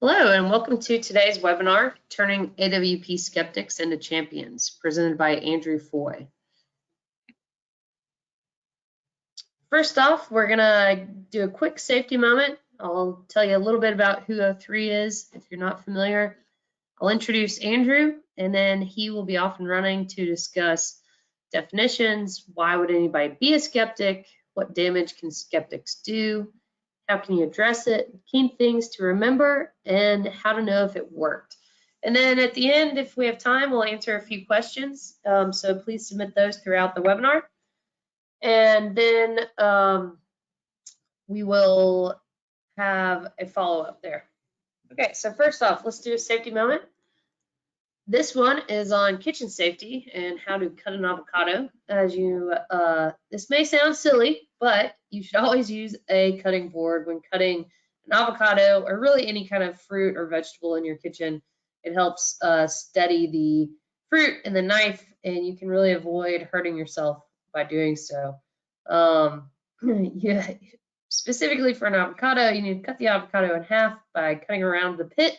Hello, and welcome to today's webinar, Turning AWP Skeptics into Champions, presented by Andrew Foy. First off, we're going to do a quick safety moment. I'll tell you a little bit about who O3 is if you're not familiar. I'll introduce Andrew, and then he will be off and running to discuss definitions, why would anybody be a skeptic, what damage can skeptics do, how can you address it, key things to remember, and how to know if it worked. And then at the end, if we have time, we'll answer a few questions. So please submit those throughout the webinar. And then we will have a follow-up there. Okay, so first off, let's do a safety moment. This one is on kitchen safety and how to cut an avocado. This may sound silly, but you should always use a cutting board when cutting an avocado or really any kind of fruit or vegetable in your kitchen. It helps steady the fruit and the knife, and you can really avoid hurting yourself by doing so. Specifically for an avocado, you need to cut the avocado in half by cutting around the pit.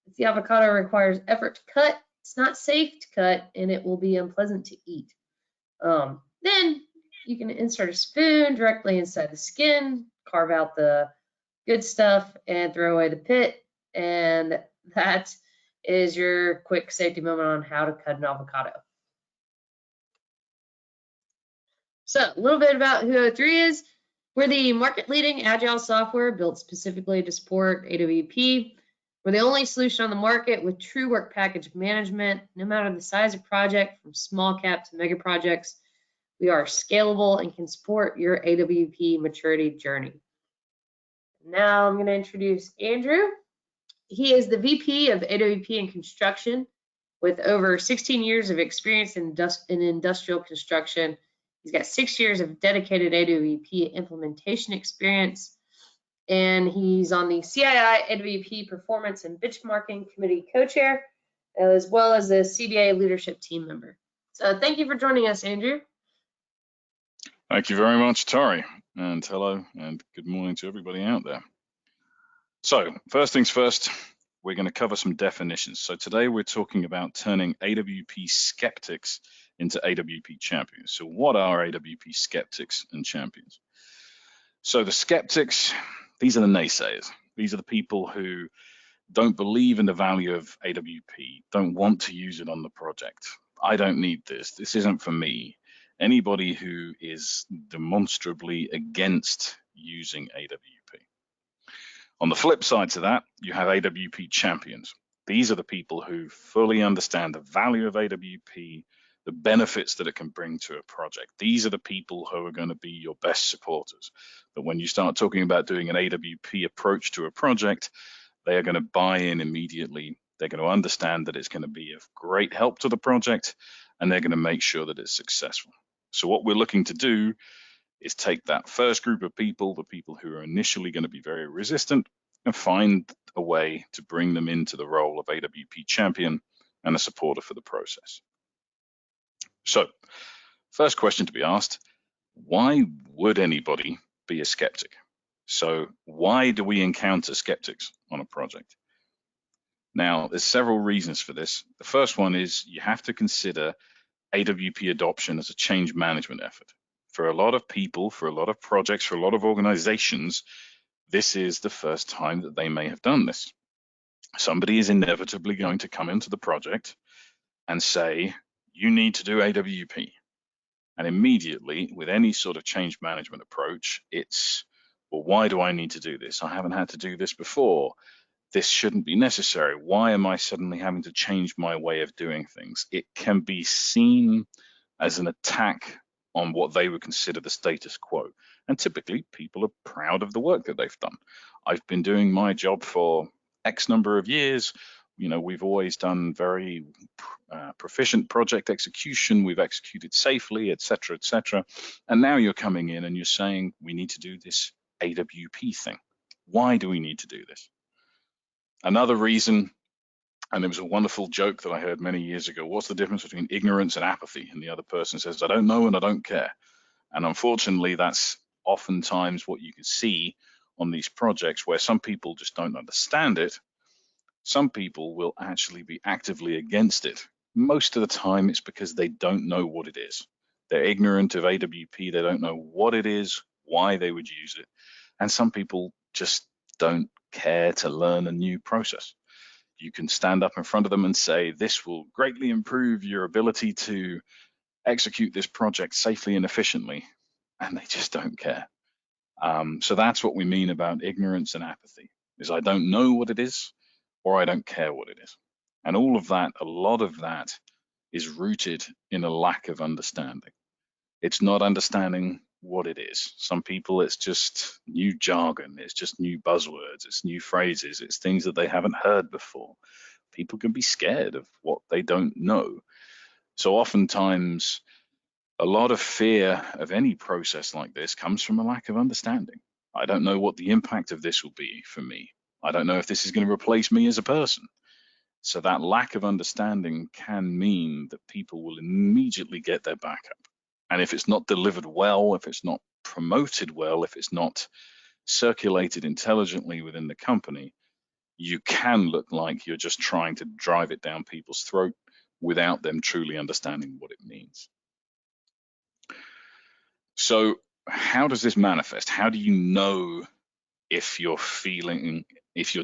If the avocado requires effort to cut, it's not safe to cut, and it will be unpleasant to eat. Then you can insert a spoon directly inside the skin, carve out the good stuff, and throw away the pit. And that is your quick safety moment on how to cut an avocado. So a little bit about who O3 is. We're the market-leading agile software built specifically to support AWP. We're the only solution on the market with true work package management, no matter the size of project, from small cap to mega projects. We are scalable and can support your AWP maturity journey. Now I'm going to introduce Andrew. He is the VP of AWP and construction with over 16 years of experience in industrial construction. He's got 6 years of dedicated AWP implementation experience, and he's on the CII AWP Performance and Benchmarking Committee co-chair, as well as the CBA leadership team member. So thank you for joining us, Andrew. Thank you very much, Tori, and hello and good morning to everybody out there. So first things first, we're going to cover some definitions. So today we're talking about turning AWP skeptics into AWP champions. So what are AWP skeptics and champions? So the skeptics, these are the naysayers. These are the people who don't believe in the value of AWP, don't want to use it on the project. I don't need this. This isn't for me. Anybody who is demonstrably against using AWP. On the flip side to that, you have AWP champions. These are the people who fully understand the value of AWP, the benefits that it can bring to a project. These are the people who are going to be your best supporters. But when you start talking about doing an AWP approach to a project, they are going to buy in immediately. They're going to understand that it's going to be of great help to the project, and they're going to make sure that it's successful. So what we're looking to do is take that first group of people, the people who are initially going to be very resistant, and find a way to bring them into the role of AWP champion and a supporter for the process. So, first question to be asked, why would anybody be a skeptic? So why do we encounter skeptics on a project? Now, there's several reasons for this. The first one is you have to consider AWP adoption as a change management effort. For a lot of people, for a lot of projects, for a lot of organizations, this is the first time that they may have done this. Somebody is inevitably going to come into the project and say, you need to do AWP. And immediately, with any sort of change management approach, it's, well, why do I need to do this? I haven't had to do this before. This shouldn't be necessary. Why am I suddenly having to change my way of doing things? It can be seen as an attack on what they would consider the status quo. And typically, people are proud of the work that they've done. I've been doing my job for X number of years. You know, we've always done very proficient project execution. We've executed safely, et cetera, et cetera. And now you're coming in and you're saying, we need to do this AWP thing. Why do we need to do this? Another reason, and it was a wonderful joke that I heard many years ago, what's the difference between ignorance and apathy? And the other person says, I don't know and I don't care. And unfortunately, that's oftentimes what you can see on these projects where some people just don't understand it Some people will actually be actively against it. Most of the time, it's because they don't know what it is. They're ignorant of AWP. They don't know what it is, why they would use it. And some people just don't care to learn a new process. You can stand up in front of them and say, this will greatly improve your ability to execute this project safely and efficiently. And they just don't care. So that's what we mean about ignorance and apathy, is I don't know what it is, or I don't care what it is. And all of that, a lot of that is rooted in a lack of understanding. It's not understanding what it is. Some people, it's just new jargon, it's just new buzzwords, it's new phrases, it's things that they haven't heard before. People can be scared of what they don't know. So oftentimes, a lot of fear of any process like this comes from a lack of understanding. I don't know what the impact of this will be for me. I don't know if this is going to replace me as a person. So that lack of understanding can mean that people will immediately get their back up. And if it's not delivered well, if it's not promoted well, if it's not circulated intelligently within the company, you can look like you're just trying to drive it down people's throat without them truly understanding what it means. So how does this manifest? How do you know if you're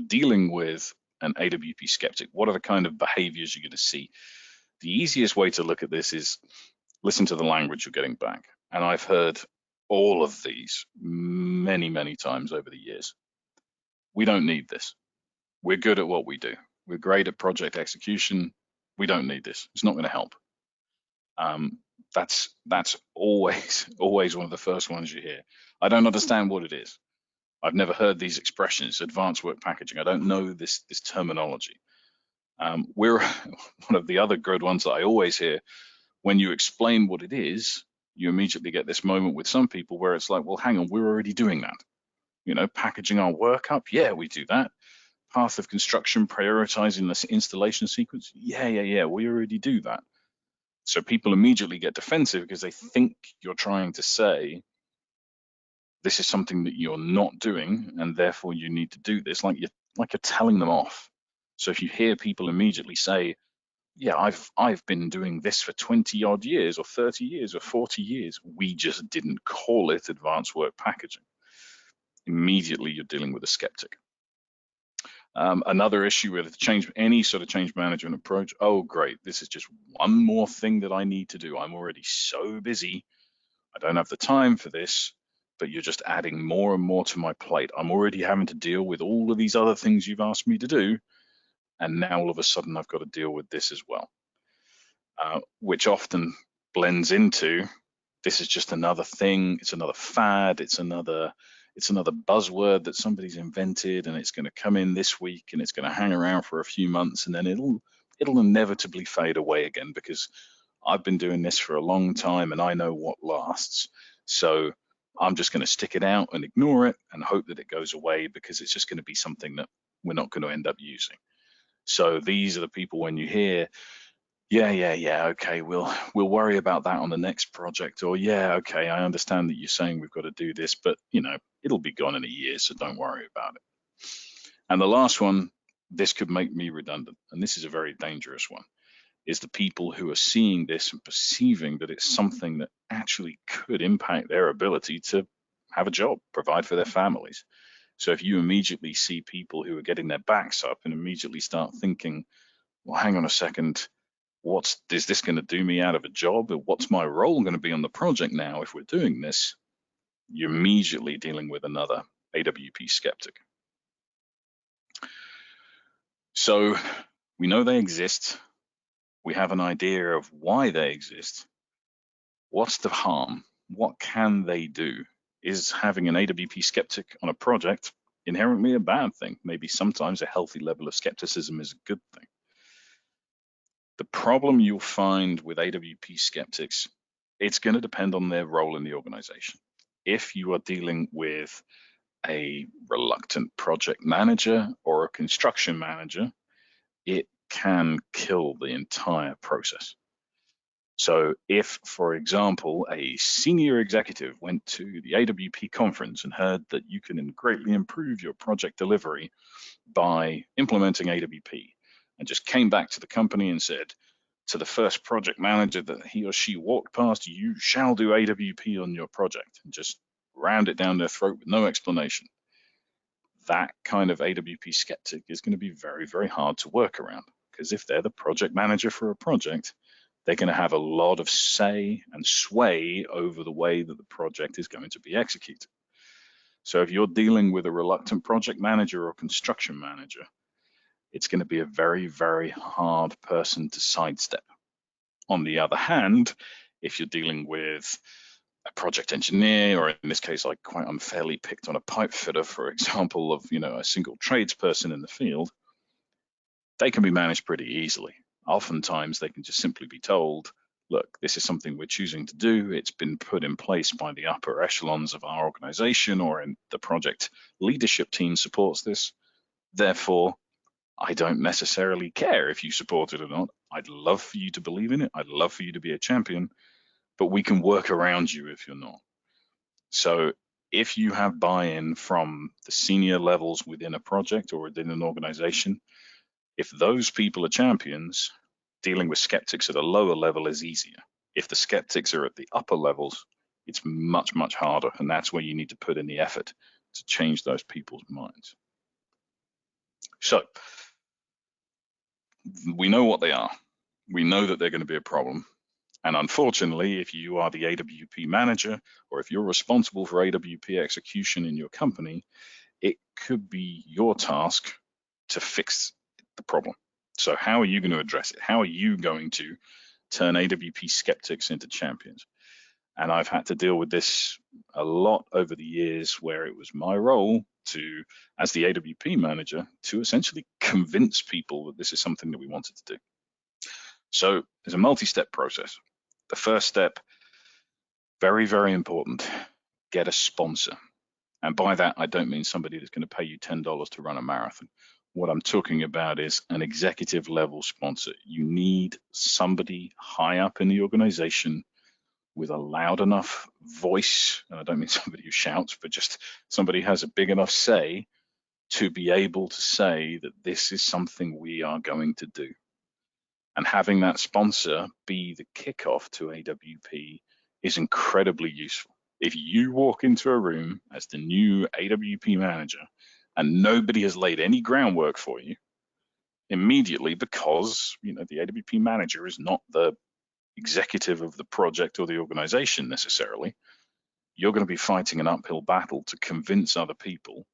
dealing with an AWP skeptic? What are the kind of behaviors you're going to see? The easiest way to look at this is listen to the language you're getting back. And I've heard all of these many, many times over the years. We don't need this. We're good at what we do. We're great at project execution. We don't need this. It's not going to help. That's always one of the first ones you hear. I don't understand what it is. I've never heard these expressions, advanced work packaging. I don't know this terminology. We're one of the other good ones that I always hear. When you explain what it is, you immediately get this moment with some people where it's like, well, hang on, we're already doing that. You know, packaging our work up, yeah, we do that. Path of construction, prioritizing the installation sequence, yeah, we already do that. So people immediately get defensive because they think you're trying to say this is something that you're not doing, and therefore you need to do this, like you're telling them off. So if you hear people immediately say, yeah, I've been doing this for 20 odd years or 30 years or 40 years, we just didn't call it advanced work packaging. Immediately you're dealing with a skeptic. Another issue with any sort of change management approach, oh great, this is just one more thing that I need to do. I'm already so busy, I don't have the time for this, but you're just adding more and more to my plate. I'm already having to deal with all of these other things you've asked me to do, and now all of a sudden I've got to deal with this as well, which often blends into, this is just another thing, it's another fad, it's another buzzword that somebody's invented, and it's going to come in this week and it's going to hang around for a few months, and then it'll inevitably fade away again, because I've been doing this for a long time and I know what lasts. So I'm just going to stick it out and ignore it and hope that it goes away, because it's just going to be something that we're not going to end up using. So these are the people, when you hear, yeah, okay, we'll worry about that on the next project, or yeah, okay, I understand that you're saying we've got to do this, but you know, it'll be gone in a year, so don't worry about it. And the last one, this could make me redundant, and this is a very dangerous one, is the people who are seeing this and perceiving that it's something that actually could impact their ability to have a job, provide for their families. So if you immediately see people who are getting their backs up and immediately start thinking, well, hang on a second, is this going to do me out of a job? What's my role going to be on the project now if we're doing this? You're immediately dealing with another AWP skeptic. So we know they exist. We have an idea of why they exist. What's the harm? What can they do? Is having an AWP skeptic on a project inherently a bad thing? Maybe sometimes a healthy level of skepticism is a good thing. The problem you'll find with AWP skeptics, it's going to depend on their role in the organization. If you are dealing with a reluctant project manager or a construction manager, it can kill the entire process. So if, for example, a senior executive went to the AWP conference and heard that you can greatly improve your project delivery by implementing AWP, and just came back to the company and said to the first project manager that he or she walked past, you shall do AWP on your project, and just rammed it down their throat with no explanation, that kind of AWP skeptic is going to be very, very hard to work around, because if they're the project manager for a project, they're going to have a lot of say and sway over the way that the project is going to be executed. So if you're dealing with a reluctant project manager or construction manager, it's going to be a very, very hard person to sidestep. On the other hand, if you're dealing with a project engineer, or in this case, I quite unfairly picked on a pipe fitter, for example, of a single tradesperson in the field, they can be managed pretty easily. Oftentimes, they can just simply be told, look, this is something we're choosing to do. It's been put in place by the upper echelons of our organization, or in the project leadership team supports this. Therefore, I don't necessarily care if you support it or not. I'd love for you to believe in it. I'd love for you to be a champion, but we can work around you if you're not. So if you have buy-in from the senior levels within a project or within an organization, if those people are champions, dealing with skeptics at a lower level is easier. If the skeptics are at the upper levels, it's much, much harder. And that's where you need to put in the effort to change those people's minds. So we know what they are. We know that they're going to be a problem. And unfortunately, if you are the AWP manager, or if you're responsible for AWP execution in your company, it could be your task to fix the problem. So how are you going to address it? How are you going to turn AWP skeptics into champions? And I've had to deal with this a lot over the years, where it was my role to, as the AWP manager, to essentially convince people that this is something that we wanted to do. So there's a multi-step process. The first step, very, very important, get a sponsor. And by that, I don't mean somebody that's going to pay you $10 to run a marathon. What I'm talking about is an executive level sponsor. You need somebody high up in the organization with a loud enough voice, and I don't mean somebody who shouts, but just somebody who has a big enough say to be able to say that this is something we are going to do. And having that sponsor be the kickoff to AWP is incredibly useful. If you walk into a room as the new AWP manager and nobody has laid any groundwork for you, immediately, because the AWP manager is not the executive of the project or the organization necessarily, you're going to be fighting an uphill battle to convince other people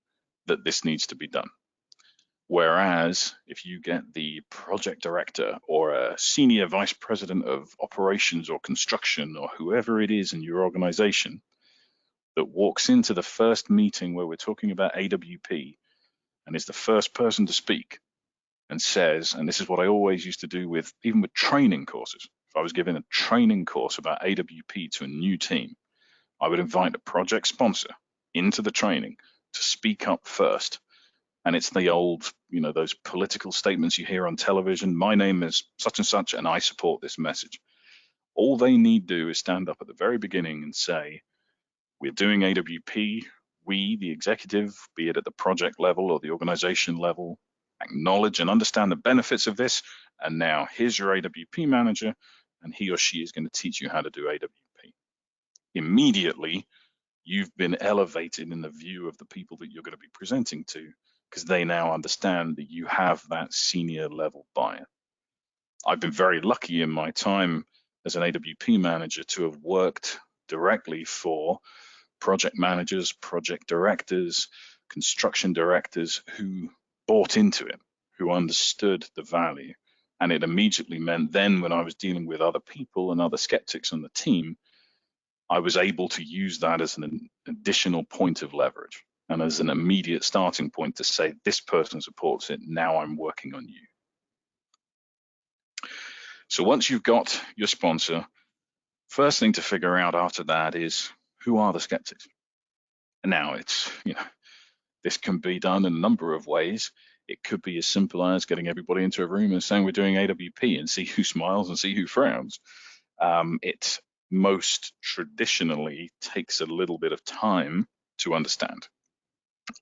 that this needs to be done. Whereas if you get the project director or a senior vice president of operations or construction or whoever it is in your organization that walks into the first meeting where we're talking about AWP and is the first person to speak and says, and this is what I always used to do even with training courses. If I was giving a training course about AWP to a new team, I would invite a project sponsor into the training to speak up first. And it's the old, those political statements you hear on television. My name is such and such, and I support this message. All they need to do is stand up at the very beginning and say, we're doing AWP. We, the executive, be it at the project level or the organization level, acknowledge and understand the benefits of this. And now here's your AWP manager, and he or she is going to teach you how to do AWP. Immediately, you've been elevated in the view of the people that you're going to be presenting to, because they now understand that you have that senior level buy-in. I've been very lucky in my time as an AWP manager to have worked directly for project managers, project directors, construction directors who bought into it, who understood the value. And it immediately meant then when I was dealing with other people and other skeptics on the team, I was able to use that as an additional point of leverage and as an immediate starting point to say, this person supports it, now I'm working on you. So once you've got your sponsor, first thing to figure out after that is, who are the skeptics? And now it's, this can be done in a number of ways. It could be as simple as getting everybody into a room and saying we're doing AWP and see who smiles and see who frowns. it most traditionally takes a little bit of time to understand.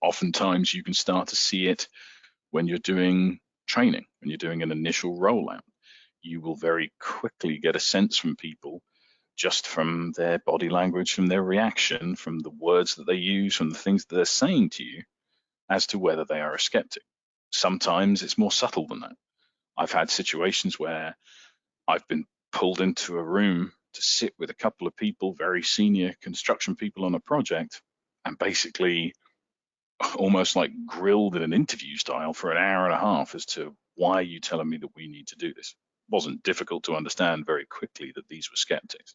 Oftentimes you can start to see it when you're doing training, when you're doing an initial rollout. You will very quickly get a sense from people just from their body language, from their reaction, from the words that they use, from the things that they're saying to you, as to whether they are a skeptic. Sometimes it's more subtle than that. I've had situations where I've been pulled into a room to sit with a couple of people, very senior construction people on a project, and basically almost like grilled in an interview style for an hour and a half as to why are you telling me that we need to do this. It wasn't difficult to understand very quickly that these were skeptics.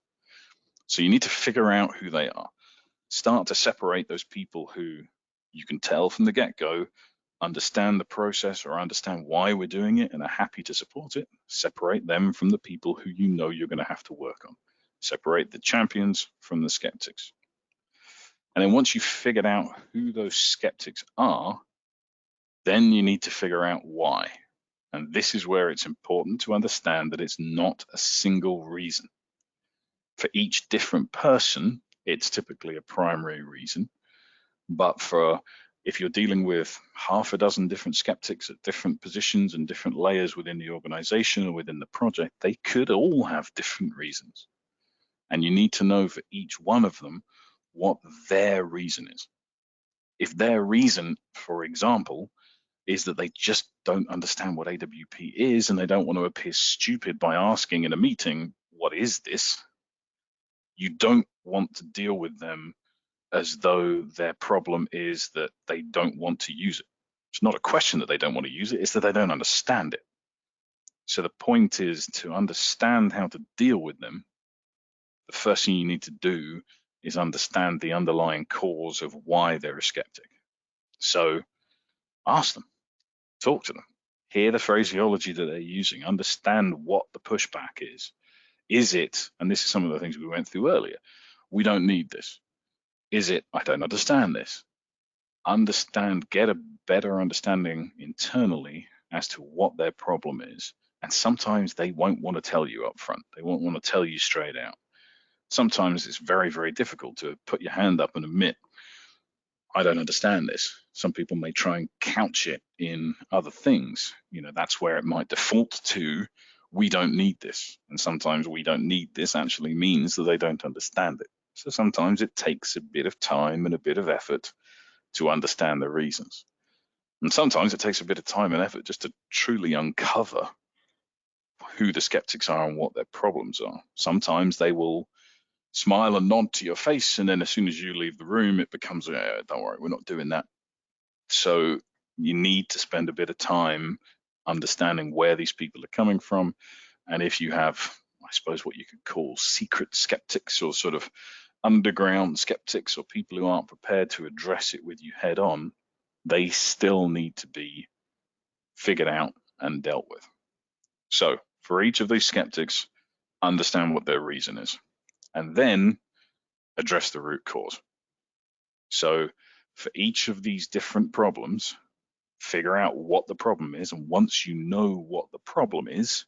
So you need to figure out who they are. Start to separate those people who you can tell from the get-go understand the process or understand why we're doing it and are happy to support it. Separate them from the people who you know you're going to have to work on. Separate the champions from the skeptics. And then once you've figured out who those skeptics are, then you need to figure out why. And this is where it's important to understand that it's not a single reason. For each different person, it's typically a primary reason. But if you're dealing with half a dozen different skeptics at different positions and different layers within the organization or within the project, they could all have different reasons. And you need to know for each one of them what their reason is. If their reason, for example, is that they just don't understand what AWP is and they don't want to appear stupid by asking in a meeting, what is this? You don't want to deal with them as though their problem is that they don't want to use it. It's not a question that they don't want to use it, it's that they don't understand it. So the point is to understand how to deal with them. The first thing you need to do is understand the underlying cause of why they're a skeptic. So ask them, talk to them, hear the phraseology that they're using, understand what the pushback is. Is it, and this is some of the things we went through earlier, we don't need this. Is it, I don't understand this. Understand, get a better understanding internally as to what their problem is. And sometimes they won't want to tell you up front. They won't want to tell you straight out. Sometimes it's very, very difficult to put your hand up and admit, I don't understand this. Some people may try and couch it in other things. That's where it might default to, we don't need this. And sometimes we don't need this actually means that they don't understand it. So sometimes it takes a bit of time and a bit of effort to understand the reasons. And sometimes it takes a bit of time and effort just to truly uncover who the skeptics are and what their problems are. Sometimes they will smile and nod to your face, and then as soon as you leave the room, it becomes, don't worry, we're not doing that. So you need to spend a bit of time understanding where these people are coming from. And if you have, I suppose, what you could call secret skeptics or sort of underground skeptics or people who aren't prepared to address it with you head on, they still need to be figured out and dealt with. So for each of these skeptics, understand what their reason is, and then address the root cause. So for each of these different problems, figure out what the problem is. And once you know what the problem is,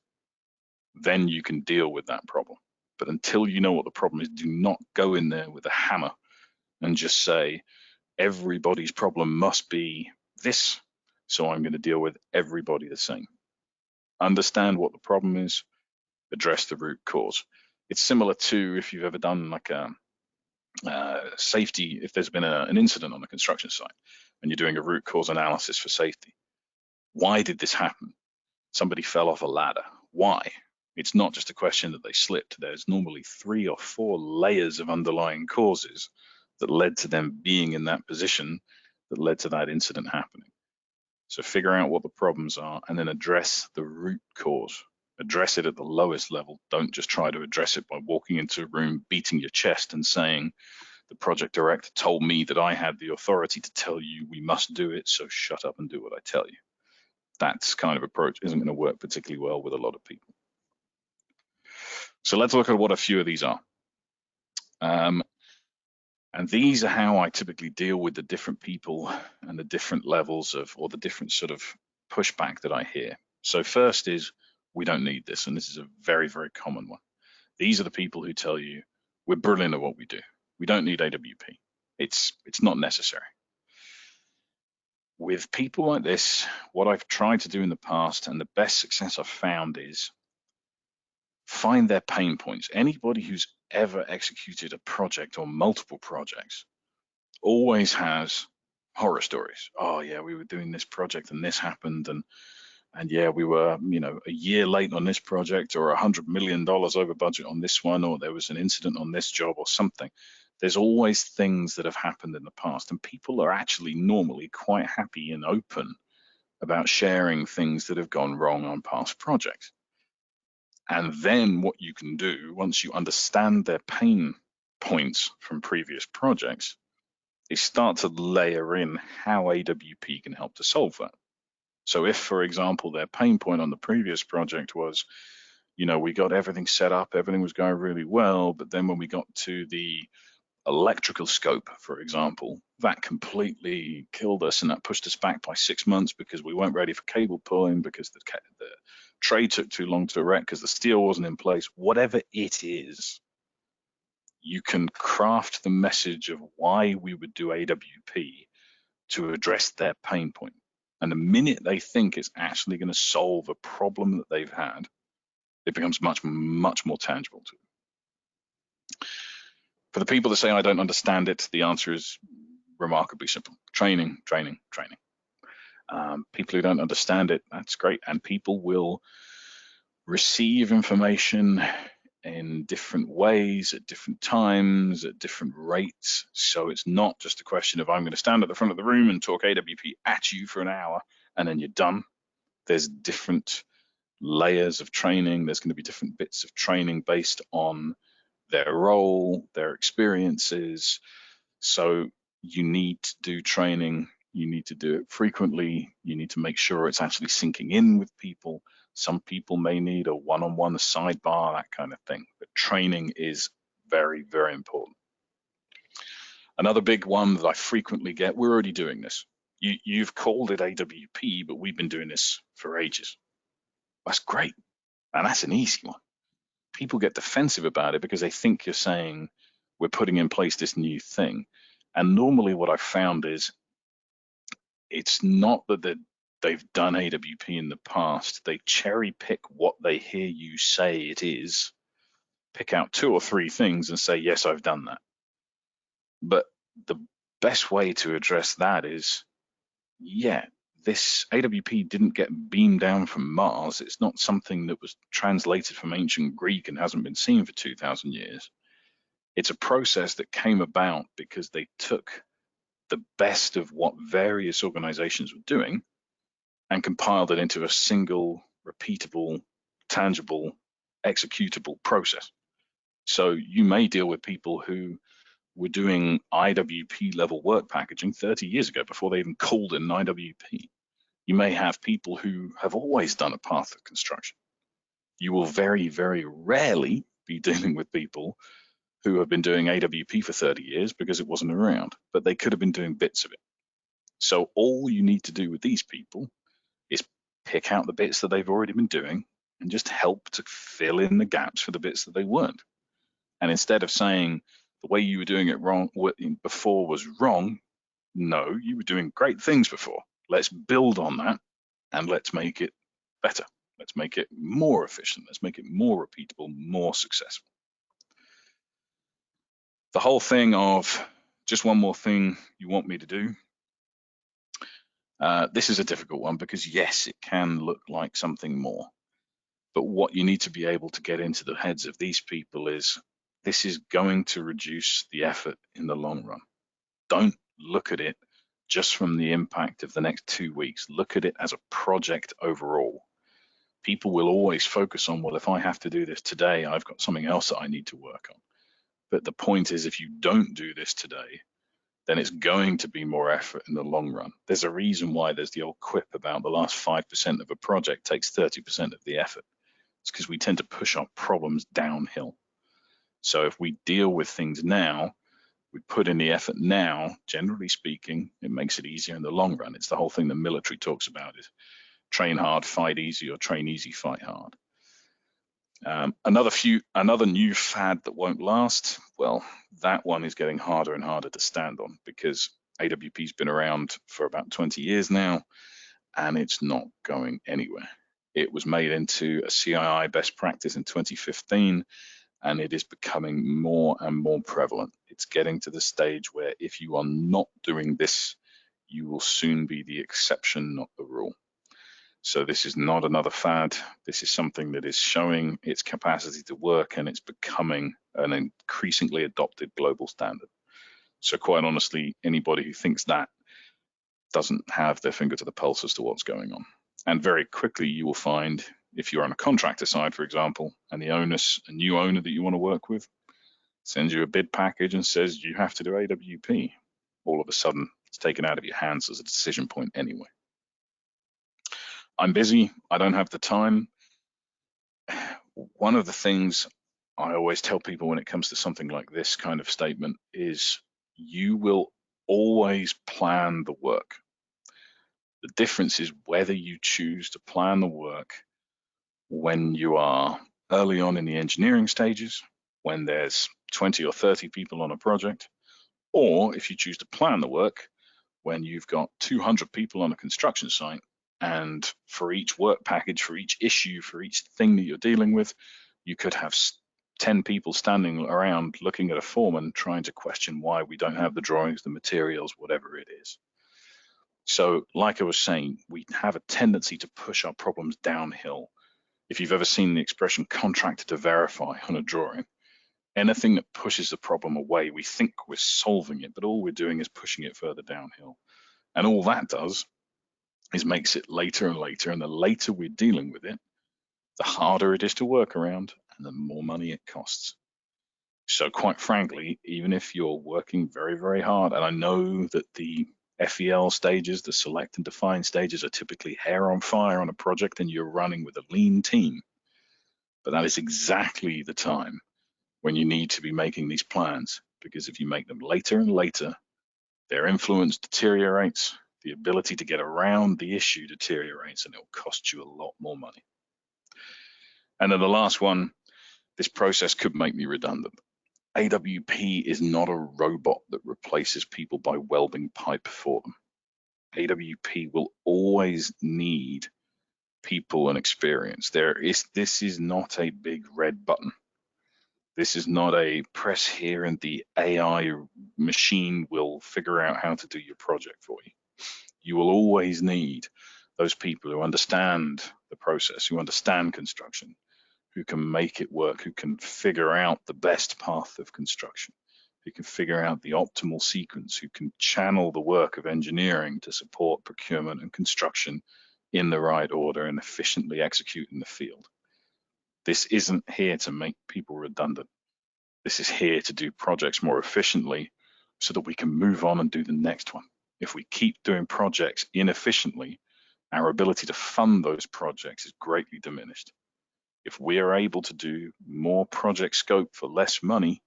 then you can deal with that problem. But until you know what the problem is, do not go in there with a hammer and just say, everybody's problem must be this, so I'm going to deal with everybody the same. Understand what the problem is, address the root cause. It's similar to if you've ever done like a safety, if there's been an incident on a construction site and you're doing a root cause analysis for safety. Why did this happen? Somebody fell off a ladder. Why? It's not just a question that they slipped. There's normally 3 or 4 layers of underlying causes that led to them being in that position that led to that incident happening. So figure out what the problems are and then address the root cause. Address it at the lowest level. Don't just try to address it by walking into a room, beating your chest and saying, the project director told me that I had the authority to tell you we must do it, so shut up and do what I tell you. That kind of approach isn't going to work particularly well with a lot of people. So let's look at what a few of these are. And these are how I typically deal with the different people and the different levels of, or the different sort of pushback that I hear. So first is, we don't need this. And this is a very, very common one. These are the people who tell you we're brilliant at what we do. We don't need AWP. It's not necessary. With people like this, what I've tried to do in the past and the best success I've found is find their pain points. Anybody who's ever executed a project or multiple projects always has horror stories. Oh yeah, we were doing this project and this happened, and yeah, we were, a year late on this project, or $100 million over budget on this one, or there was an incident on this job or something. There's always things that have happened in the past, and people are actually normally quite happy and open about sharing things that have gone wrong on past projects. And then what you can do, once you understand their pain points from previous projects, is start to layer in how AWP can help to solve that. So if, for example, their pain point on the previous project was, we got everything set up, everything was going really well, but then when we got to the electrical scope, for example, that completely killed us, and that pushed us back by 6 months because we weren't ready for cable pulling, because the tray took too long to erect, because the steel wasn't in place. Whatever it is, you can craft the message of why we would do AWP to address their pain point. And the minute they think it's actually going to solve a problem that they've had, it becomes much, much more tangible to them. For the people that say, I don't understand it, the answer is remarkably simple. Training, training, training. People who don't understand it, that's great. And people will receive information in different ways, at different times, at different rates. So it's not just a question of, I'm going to stand at the front of the room and talk AWP at you for an hour and then you're done. There's different layers of training. There's going to be different bits of training based on their role, their experiences. So you need to do training. You need to do it frequently. You need to make sure it's actually sinking in with people. Some people may need a one-on-one sidebar, that kind of thing. But training is very, very important. Another big one that I frequently get, we're already doing this. You've called it AWP, but we've been doing this for ages. That's great. And that's an easy one. People get defensive about it because they think you're saying we're putting in place this new thing. And normally what I've found is it's not that they've done AWP in the past. They cherry pick what they hear you say it is, pick out 2 or 3 things and say, yes, I've done that. But the best way to address that is, yeah, this AWP didn't get beamed down from Mars. It's not something that was translated from ancient Greek and hasn't been seen for 2,000 years. It's a process that came about because they took the best of what various organizations were doing and compiled it into a single, repeatable, tangible, executable process. So you may deal with people who were doing IWP level work packaging 30 years ago before they even called it an IWP. You may have people who have always done a path of construction. You will very, very rarely be dealing with people who have been doing AWP for 30 years because it wasn't around, but they could have been doing bits of it. So all you need to do with these people is pick out the bits that they've already been doing and just help to fill in the gaps for the bits that they weren't. And instead of saying the way you were doing it wrong before was wrong, no, you were doing great things before. Let's build on that and let's make it better. Let's make it more efficient. Let's make it more repeatable, more successful. The whole thing of just one more thing you want me to do. This is a difficult one because yes, it can look like something more. But what you need to be able to get into the heads of these people is this is going to reduce the effort in the long run. Don't look at it just from the impact of the next 2 weeks. Look at it as a project overall. People will always focus on, well, if I have to do this today, I've got something else that I need to work on. But the point is, if you don't do this today, then it's going to be more effort in the long run. There's a reason why there's the old quip about the last 5% of a project takes 30% of the effort. It's because we tend to push our problems downhill. So if we deal with things now, we put in the effort now, generally speaking, it makes it easier in the long run. It's the whole thing the military talks about is train hard, fight easy, or train easy, fight hard. Another new fad that won't last. Well, that one is getting harder and harder to stand on because AWP's been around for about 20 years now, and it's not going anywhere. It was made into a CII best practice in 2015, and it is becoming more and more prevalent. It's getting to the stage where if you are not doing this, you will soon be the exception, not the rule. So this is not another fad. This is something that is showing its capacity to work, and it's becoming an increasingly adopted global standard. So quite honestly, anybody who thinks that doesn't have their finger to the pulse as to what's going on. And very quickly you will find, if you're on a contractor side, for example, and a new owner that you want to work with, sends you a bid package and says you have to do AWP, all of a sudden it's taken out of your hands as a decision point anyway. I'm busy, I don't have the time. One of the things I always tell people when it comes to something like this kind of statement is you will always plan the work. The difference is whether you choose to plan the work when you are early on in the engineering stages, when there's 20 or 30 people on a project, or if you choose to plan the work when you've got 200 people on a construction site, and for each work package, for each issue, for each thing that you're dealing with, you could have 10 people standing around looking at a foreman trying to question why we don't have the drawings, the materials, whatever it is. So like I was saying, we have a tendency to push our problems downhill. If you've ever seen the expression contractor to verify on a drawing, anything that pushes the problem away, we think we're solving it, but all we're doing is pushing it further downhill. And all that does is makes it later and later, and the later we're dealing with it, the harder it is to work around and the more money it costs. So quite frankly, even if you're working very, very hard, and I know that the FEL stages, the select and define stages, are typically hair on fire on a project and you're running with a lean team, but that is exactly the time when you need to be making these plans, because if you make them later and later, their influence deteriorates, the ability to get around the issue deteriorates, and it will cost you a lot more money. And then the last one, this process could make me redundant. AWP is not a robot that replaces people by welding pipe for them. AWP will always need people and experience. This is not a big red button. This is not a press here and the AI machine will figure out how to do your project for you. You will always need those people who understand the process, who understand construction, who can make it work, who can figure out the best path of construction, who can figure out the optimal sequence, who can channel the work of engineering to support procurement and construction in the right order and efficiently execute in the field. This isn't here to make people redundant. This is here to do projects more efficiently so that we can move on and do the next one. If we keep doing projects inefficiently, our ability to fund those projects is greatly diminished. If we are able to do more project scope for less money,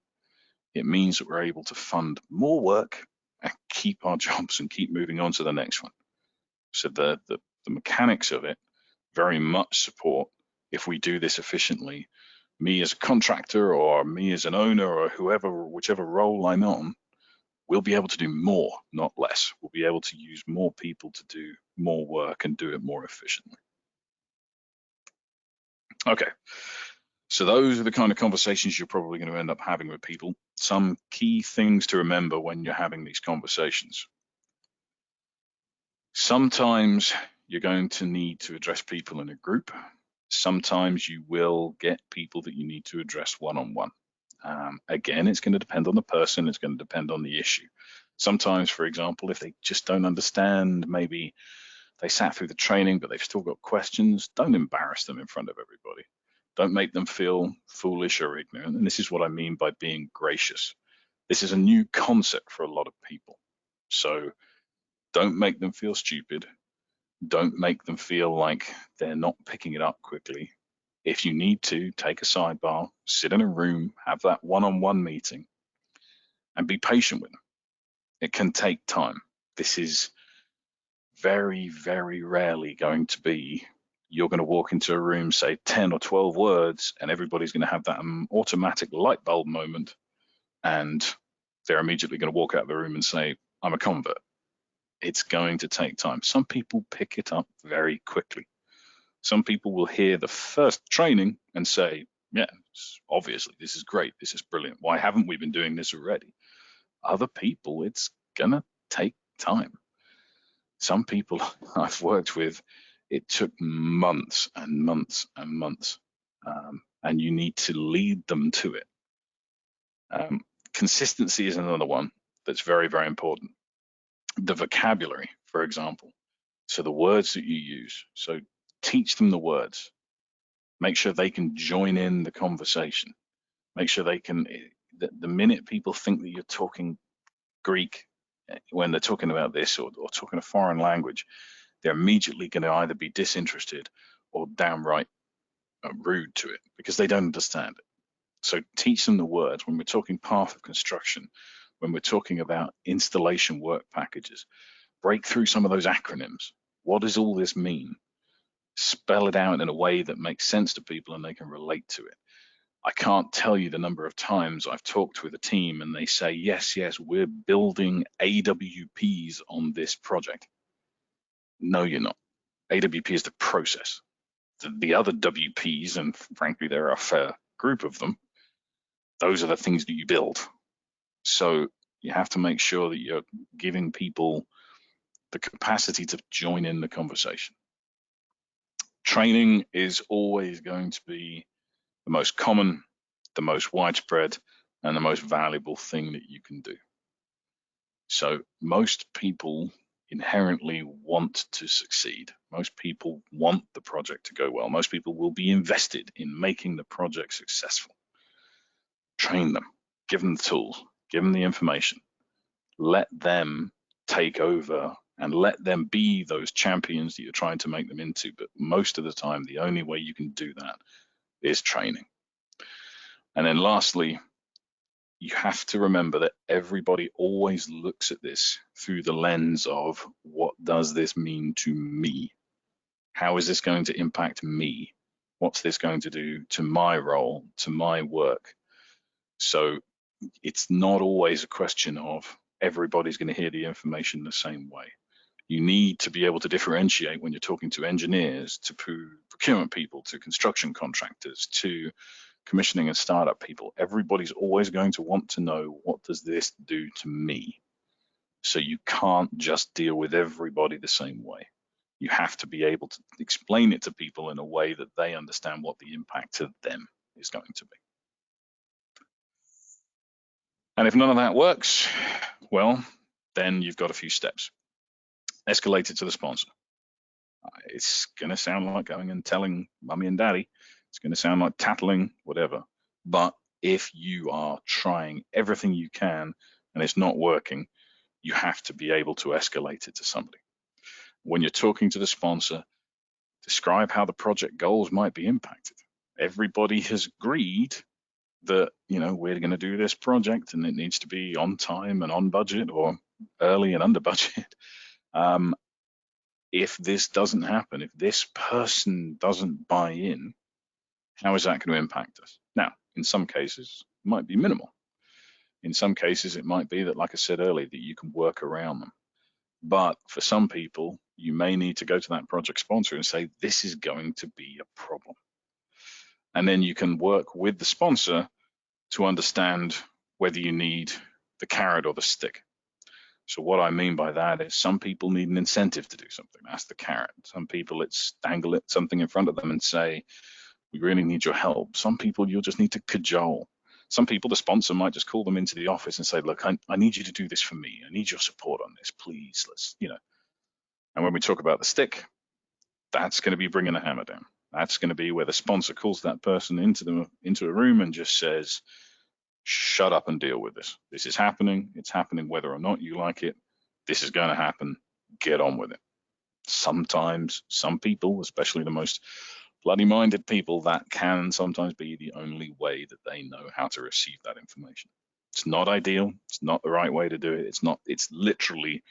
it means that we're able to fund more work and keep our jobs and keep moving on to the next one. So the mechanics of it very much support, if we do this efficiently, me as a contractor or me as an owner or whoever, whichever role I'm on, we'll be able to do more, not less. We'll be able to use more people to do more work and do it more efficiently. Okay, so those are the kind of conversations you're probably going to end up having with people. Some key things to remember when you're having these conversations. Sometimes you're going to need to address people in a group. Sometimes you will get people that you need to address one-on-one. Again, it's going to depend on the person. It's going to depend on the issue. Sometimes, for example, if they just don't understand, maybe they sat through the training, but they've still got questions, don't embarrass them in front of everybody. Don't make them feel foolish or ignorant. And this is what I mean by being gracious. This is a new concept for a lot of people. So don't make them feel stupid. Don't make them feel like they're not picking it up quickly. If you need to, take a sidebar, sit in a room, have that one-on-one meeting, and be patient with them. It can take time. This is very, very rarely going to be you're going to walk into a room, say 10 or 12 words, and everybody's going to have that automatic light bulb moment, and they're immediately going to walk out of the room and say, I'm a convert. It's going to take time. Some people pick it up very quickly. Some people will hear the first training and say, yeah, obviously, this is great. This is brilliant. Why haven't we been doing this already? Other people, it's going to take time. Some people I've worked with, it took months and months and months, and you need to lead them to it. Consistency is another one that's very, very important. The vocabulary, for example, so the words that you use. So teach them the words. Make sure they can join in the conversation. Make sure they can, the minute people think that you're talking Greek when they're talking about this or talking a foreign language, they're immediately going to either be disinterested or downright rude to it because they don't understand it. So teach them the words. When we're talking path of construction, when we're talking about installation work packages, break through some of those acronyms. What does all this mean? Spell it out in a way that makes sense to people and they can relate to it. I can't tell you the number of times I've talked with a team and they say, yes, we're building AWPs on this project. No, you're not. AWP is the process. The other WPs, and frankly, there are a fair group of them, those are the things that you build. So you have to make sure that you're giving people the capacity to join in the conversation. Training is always going to be the most common, the most widespread, and the most valuable thing that you can do. So most people inherently want to succeed. Most people want the project to go well. Most people will be invested in making the project successful. Train them, give them the tools, give them the information, let them take over and let them be those champions that you're trying to make them into. But most of the time, the only way you can do that is training. And then lastly, you have to remember that everybody always looks at this through the lens of what does this mean to me? How is this going to impact me? What's this going to do to my role, to my work? So it's not always a question of everybody's going to hear the information the same way. You need to be able to differentiate when you're talking to engineers, to procurement people, to construction contractors, to commissioning and startup people. Everybody's always going to want to know, what does this do to me? So you can't just deal with everybody the same way. You have to be able to explain it to people in a way that they understand what the impact to them is going to be. And if none of that works, well, then you've got a few steps. Escalate it to the sponsor. It's going to sound like going and telling mummy and daddy. It's going to sound like tattling, whatever. But if you are trying everything you can and it's not working, you have to be able to escalate it to somebody. When you're talking to the sponsor, describe how the project goals might be impacted. Everybody has agreed that, we're going to do this project and it needs to be on time and on budget, or early and under budget. If this doesn't happen, if this person doesn't buy in, how is that going to impact us? Now, in some cases, it might be minimal. In some cases, it might be that, like I said earlier, that you can work around them. But for some people, you may need to go to that project sponsor and say, this is going to be a problem. And then you can work with the sponsor to understand whether you need the carrot or the stick. So what I mean by that is some people need an incentive to do something. That's the carrot. Some people, it's dangle something in front of them and say, we really need your help. Some people, you'll just need to cajole. Some people, the sponsor might just call them into the office and say, look, I need you to do this for me. I need your support on this, please. And when we talk about the stick, that's going to be bringing the hammer down. That's going to be where the sponsor calls that person into a room and just says, shut up and deal with this. This is happening. It's happening whether or not you like it. This is going to happen. Get on with it. Sometimes, some people, especially the most bloody minded people, that can sometimes be the only way that they know how to receive that information. It's not ideal. It's not the right way to do it. It's literally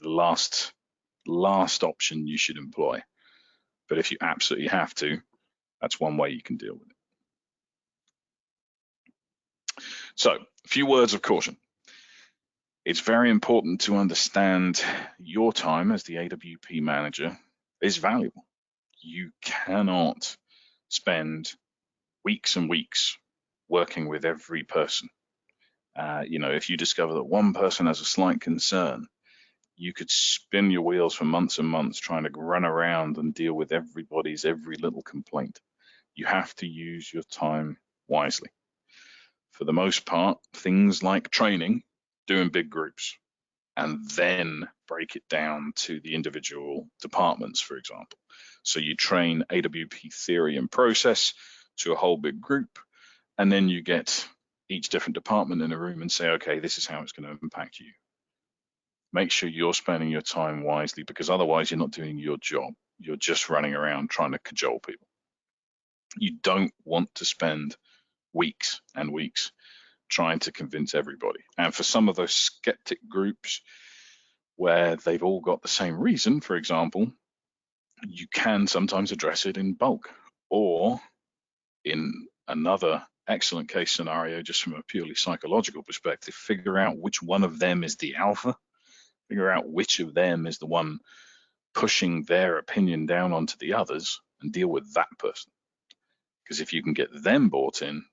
the last option you should employ. But if you absolutely have to, that's one way you can deal with it. So, a few words of caution. It's very important to understand your time as the AWP manager is valuable. You cannot spend weeks and weeks working with every person. If you discover that one person has a slight concern, you could spin your wheels for months and months trying to run around and deal with everybody's every little complaint. You have to use your time wisely. For the most part, things like training, do in big groups, and then break it down to the individual departments, for example. So you train AWP theory and process to a whole big group, and then you get each different department in a room and say, okay, this is how it's going to impact you. Make sure you're spending your time wisely, because otherwise you're not doing your job. You're just running around trying to cajole people. You don't want to spend weeks and weeks trying to convince everybody. And for some of those skeptic groups where they've all got the same reason, for example, you can sometimes address it in bulk, or in another excellent case scenario, just from a purely psychological perspective, figure out which one of them is the alpha, figure out which of them is the one pushing their opinion down onto the others, and deal with that person. Because if you can get them bought in,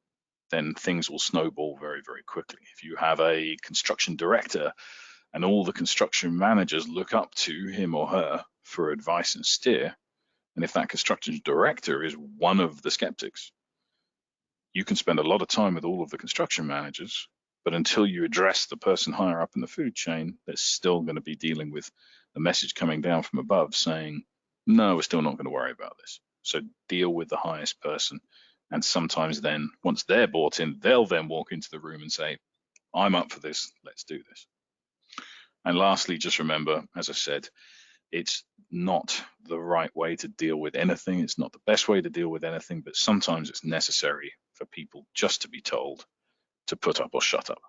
then things will snowball very, very quickly. If you have a construction director and all the construction managers look up to him or her for advice and steer, and if that construction director is one of the skeptics, you can spend a lot of time with all of the construction managers, but until you address the person higher up in the food chain, they're still going to be dealing with the message coming down from above saying, no, we're still not going to worry about this. So deal with the highest person. And sometimes then, once they're bought in, they'll then walk into the room and say, I'm up for this, let's do this. And lastly, just remember, as I said, it's not the right way to deal with anything. It's not the best way to deal with anything, but sometimes it's necessary for people just to be told to put up or shut up,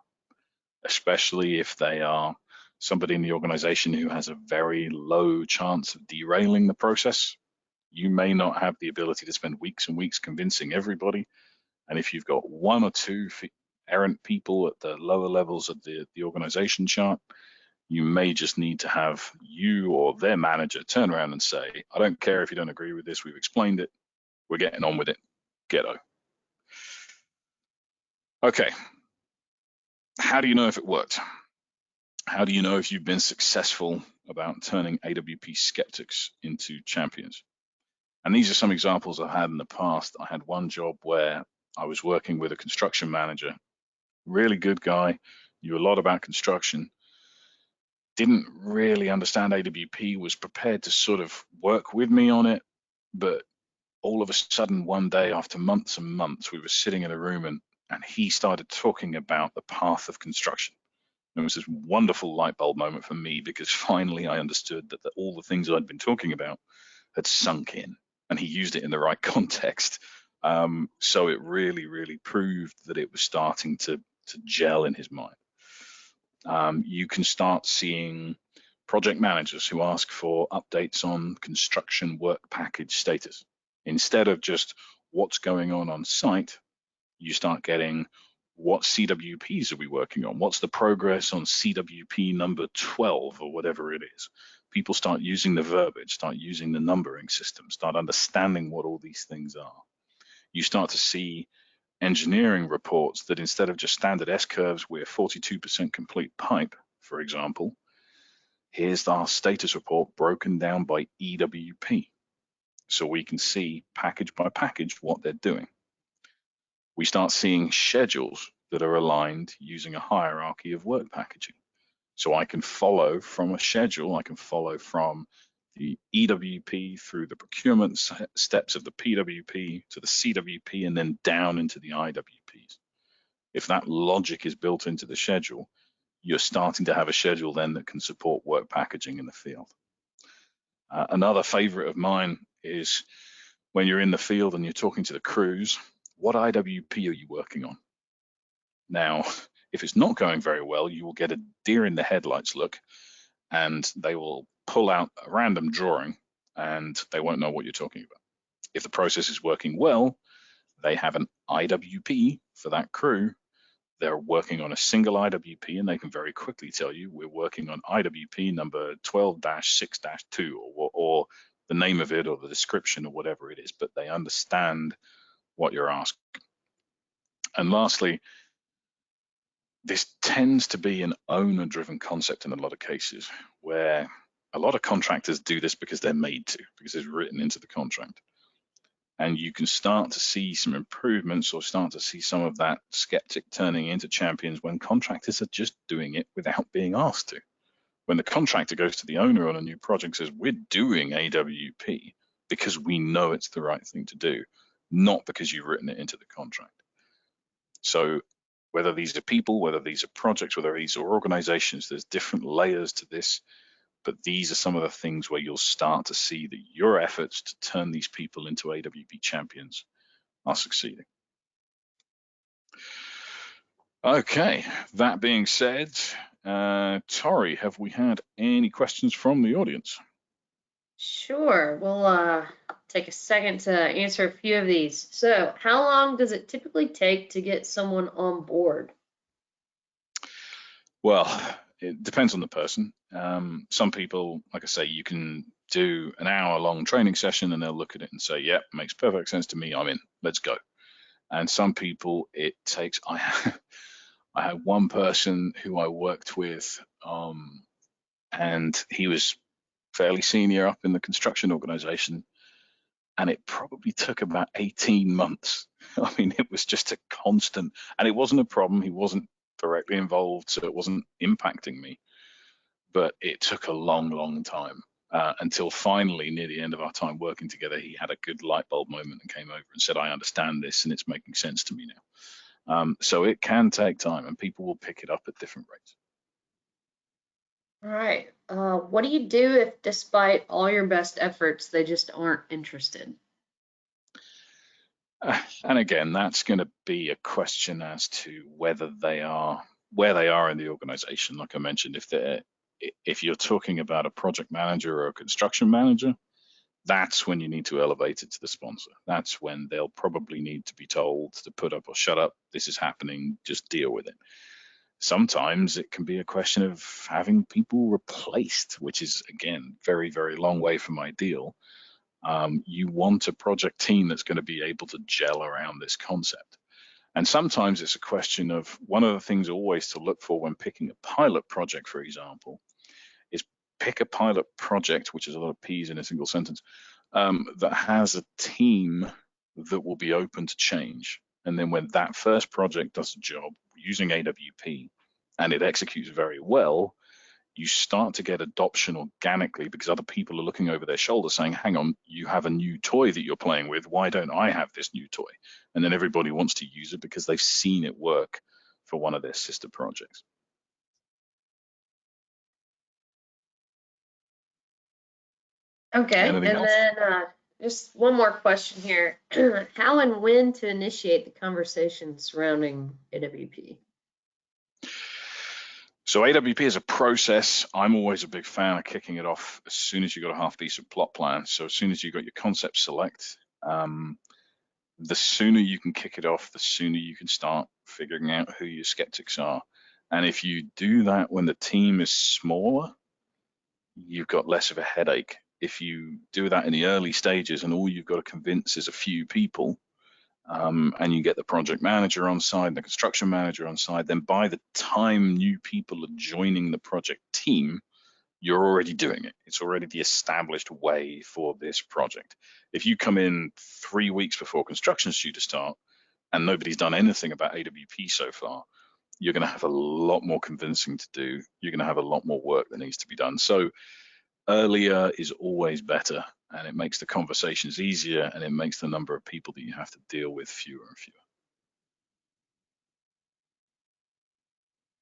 especially if they are somebody in the organization who has a very low chance of derailing the process. You may not have the ability to spend weeks and weeks convincing everybody. And if you've got one or two errant people at the lower levels of the organization chart, you may just need to have you or their manager turn around and say, I don't care if you don't agree with this, we've explained it, we're getting on with it, ghetto. Okay, how do you know if it worked? How do you know if you've been successful about turning AWP skeptics into champions? And these are some examples I've had in the past. I had one job where I was working with a construction manager, really good guy, knew a lot about construction, didn't really understand AWP, was prepared to sort of work with me on it, but all of a sudden one day after months and months, we were sitting in a room and he started talking about the path of construction. And it was this wonderful light bulb moment for me, because finally I understood that all the things I'd been talking about had sunk in, and he used it in the right context. So it really, really proved that it was starting to gel in his mind. You can start seeing project managers who ask for updates on construction work package status. Instead of just what's going on site, you start getting what CWPs are we working on? What's the progress on CWP number 12 or whatever it is? People start using the verbiage, start using the numbering system, start understanding what all these things are. You start to see engineering reports that instead of just standard S-curves, we're 42% complete pipe, for example. Here's our status report broken down by EWP. So we can see package by package what they're doing. We start seeing schedules that are aligned using a hierarchy of work packaging. So I can follow from a schedule, I can follow from the EWP through the procurement steps of the PWP to the CWP and then down into the IWPs. If that logic is built into the schedule, you're starting to have a schedule then that can support work packaging in the field. Another favorite of mine is when you're in the field and you're talking to the crews, what IWP are you working on? Now, if it's not going very well, you will get a deer in the headlights look, and they will pull out a random drawing and they won't know what you're talking about. If the process is working well, they have an IWP for that crew. They're working on a single IWP, and they can very quickly tell you, we're working on IWP number 12-6-2, or the name of it, or the description, or whatever it is, but they understand what you're asking. And lastly, this tends to be an owner-driven concept in a lot of cases, where a lot of contractors do this because they're made to, because it's written into the contract. And you can start to see some improvements, or start to see some of that skeptic turning into champions when contractors are just doing it without being asked to. When the contractor goes to the owner on a new project and says, we're doing AWP because we know it's the right thing to do, not because you've written it into the contract. So whether these are people, whether these are projects, whether these are organizations, there's different layers to this. But these are some of the things where you'll start to see that your efforts to turn these people into AWP champions are succeeding. Okay, that being said, Tori, have we had any questions from the audience? Sure. We'll take a second to answer a few of these. So, how long does it typically take to get someone on board? Well, it depends on the person. Some people, like I say, you can do an hour-long training session and they'll look at it and say, yep, makes perfect sense to me, I'm in, let's go. And some people, it takes, I had one person who I worked with, and he was fairly senior up in the construction organization, and it probably took about 18 months. I mean, it was just a constant, and it wasn't a problem. He wasn't directly involved, so it wasn't impacting me, but it took a long, long time until finally, near the end of our time working together, he had a good light bulb moment and came over and said, I understand this and it's making sense to me now. So it can take time, and people will pick it up at different rates. All right. What do you do if, despite all your best efforts, they just aren't interested? And again, that's going to be a question as to whether they are where they are in the organization. Like I mentioned, if you're talking about a project manager or a construction manager, that's when you need to elevate it to the sponsor. That's when they'll probably need to be told to put up or shut up. This is happening. Just deal with it. Sometimes it can be a question of having people replaced, which is, again, very, very long way from ideal. You want a project team that's going to be able to gel around this concept. And sometimes it's a question of, one of the things always to look for when picking a pilot project, for example, is pick a pilot project, which is a lot of P's in a single sentence, that has a team that will be open to change. And then when that first project does a job using AWP and it executes very well, you start to get adoption organically because other people are looking over their shoulder saying, hang on, you have a new toy that you're playing with. Why don't I have this new toy? And then everybody wants to use it because they've seen it work for one of their sister projects. Okay, Anything and else? then just one more question here. How and when to initiate the conversation surrounding AWP? So AWP is a process. I'm always a big fan of kicking it off as soon as you've got a half decent plot plan. So as soon as you've got your concept select, the sooner you can kick it off, the sooner you can start figuring out who your skeptics are. And if you do that when the team is smaller, you've got less of a headache. If you do that in the early stages and all you've got to convince is a few people, and you get the project manager on side, the construction manager on side, then by the time new people are joining the project team, you're already doing it. It's already the established way for this project. If you come in 3 weeks before construction's due to start and nobody's done anything about AWP so far, you're going to have a lot more convincing to do. You're going to have a lot more work that needs to be done. So earlier is always better, and it makes the conversations easier, and it makes the number of people that you have to deal with fewer and fewer.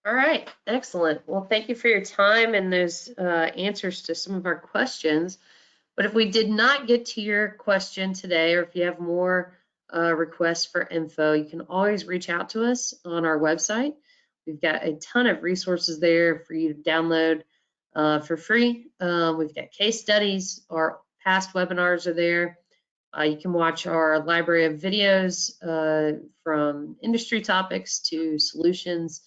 All right, excellent. Well, thank you for your time and those answers to some of our questions. But if we did not get to your question today, or if you have more requests for info, you can always reach out to us on our website. We've got a ton of resources there for you to download for free. We've got case studies, our past webinars are there. You can watch our library of videos from industry topics to solutions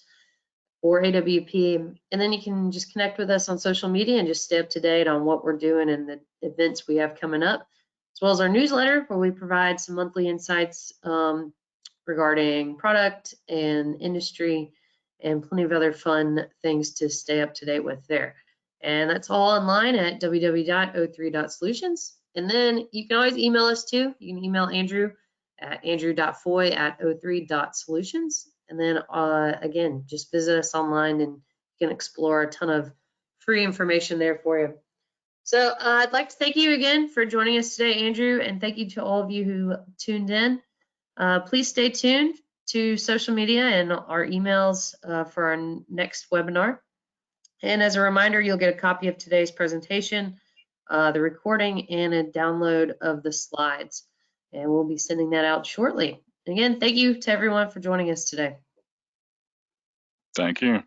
or AWP. And then you can just connect with us on social media and just stay up to date on what we're doing and the events we have coming up, as well as our newsletter where we provide some monthly insights regarding product and industry and plenty of other fun things to stay up to date with there. And that's all online at www.o3.solutions. And then you can always email us too. You can email Andrew at andrew.foy@o3.solutions. And then again, just visit us online and you can explore a ton of free information there for you. So I'd like to thank you again for joining us today, Andrew, and thank you to all of you who tuned in. Please stay tuned to social media and our emails for our next webinar. And as a reminder, you'll get a copy of today's presentation, the recording, and a download of the slides. And we'll be sending that out shortly. Again, thank you to everyone for joining us today. Thank you.